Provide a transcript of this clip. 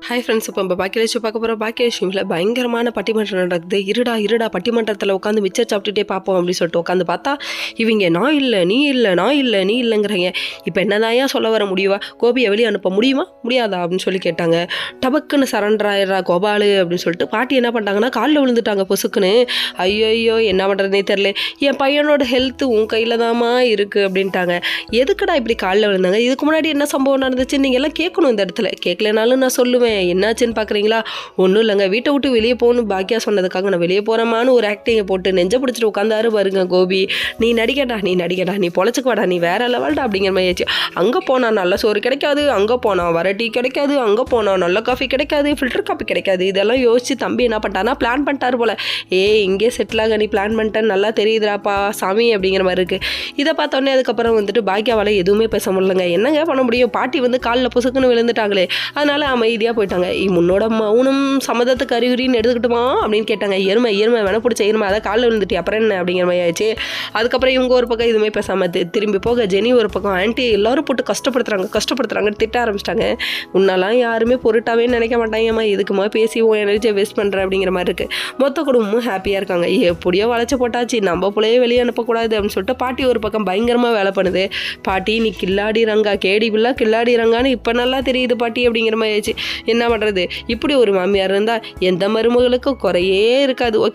Hi friends, இப்போ நம்ம பாக்கியலட்சுமி பார்க்க போகிறோம். பாக்கியலட்சுமியில் பயங்கரமான பட்டிமன்றம் நடக்குது. இருடா பட்டிமன்றத்தில் உட்காந்து மிச்சர் சாப்பிட்டுட்டே பார்ப்போம் அப்படின்னு சொல்லிட்டு உட்காந்து பார்த்தா இவங்க நான் இல்லை நீ இல்லைங்கிறாங்க. இப்போ என்னதான் சொல்ல வர முடியுவா? கோபியை வெளியே அனுப்ப முடியுமா முடியாதா அப்படின்னு சொல்லி கேட்டாங்க. டபக்குன்னு சரண்டர் ஆயிடுறா கோபாலு அப்படின்னு சொல்லிட்டு பாட்டி என்ன பண்ணிட்டாங்கன்னா காலில் விழுந்துட்டாங்க பொசுக்குன்னு. ஐயோ என்ன பண்ணுறதுனே தெரில, என் பையனோட ஹெல்த்து உன் கையில் தாம்மா இருக்குது அப்படின்ட்டாங்க. எதுக்குடா இப்படி காலில் விழுந்தாங்க? இதுக்கு முன்னாடி என்ன சம்பவம் நடந்துச்சு நீங்கள் எல்லாம் கேட்கணும். இந்த இடத்துல கேட்கலனாலும் நான் சொல்லுவேன். என்னாச்சுன்னு பார்க்குறீங்களா? ஒன்றும் இல்லைங்க, வீட்டை விட்டு வெளியே போகணும் பாக்கியா சொன்னதுக்காக நான் வெளியே போகிறமான்னு ஒரு ஆக்டிங்கை போட்டு நெஞ்ச பிடிச்சிட்டு உட்காந்தாரு பாருங்க கோபி. நீ நடிக்கடா நீ பொழைச்சிக்குவாடா, நீ வேற லெவல்டா அப்படிங்கிற மாதிரி ஆச்சு. அங்கே போனால் நல்ல சோறு கிடைக்காது, அங்கே போனால் வர டீ கிடைக்காது, அங்கே போனால் நல்ல காஃபி கிடைக்காது, ஃபில்டர் காஃபி கிடைக்காது. இதெல்லாம் யோசிச்சு தம்பி என்ன பண்ணிட்டானா பிளான் பண்ணிட்டாரு போல. இங்கே செட்டில் ஆக நீ பிளான் பண்ணிட்டேன்னு நல்லா தெரியுதுராப்பா சாமி அப்படிங்கிற மாதிரி இருக்குது. இதை பார்த்தோன்னே அதுக்கப்புறம் வந்துட்டு பாக்கியாவால் எதுவுமே பேச முடியலங்க. என்னங்க பண்ண முடியும்? பாட்டி வந்து காலில் பொசுக்குன்னு விழுந்துட்டாங்களே, அதனால அமைதியாக போயிட்டாங்க. முன்னோட மௌனம் சம்மதத்துக்கு அறிகுறின்னு எடுத்துக்கிட்டுமா அப்படின்னு கேட்டாங்க. எருமை வேணா பிடிச்ச எருமை, அதை காலில் விழுந்துட்டு அப்புறம் என்ன அப்படிங்கிற மாதிரி ஆயிடுச்சு. அதுக்கப்புறம் இவங்க ஒரு பக்கம் எதுவுமே பேசாமல் திரும்பி போக ஜெனி ஒரு பக்கம் ஆன்ட்டி எல்லாரும் போட்டு கஷ்டப்படுத்துறாங்கன்னு திட்ட ஆரம்பிச்சிட்டாங்க. உன்னெல்லாம் யாருமே பொருட்டாவே நினைக்க மாட்டாங்கம்மா, இதுக்குமா பேசி உன் எனர்ஜியை வேஸ்ட் பண்ணுறேன் அப்படிங்கிற மாதிரி இருக்குது. மொத்த குடும்பமும் ஹாப்பியாக இருக்காங்க. எப்படியோ வளைச்சு போட்டாச்சு, நம்ம பிள்ளையே வெளியே அனுப்பக்கூடாது அப்படின்னு சொல்லிட்டு பாட்டி ஒரு பக்கம் பயங்கரமாக வேலை பண்ணுது. பாட்டி நீ கில்லாடி ரங்கா, கேடி பிள்ளா கில்லாடி ரங்கான்னு இப்போ நல்லா தெரியுது பாட்டி அப்படிங்கிற மாதிரி ஆயிடுச்சு. என்ன பண்ணுறது? இப்படி ஒரு மாமியார் இருந்தால் எந்த மருமகளுக்கும் குறையே இருக்காது. ஓகே.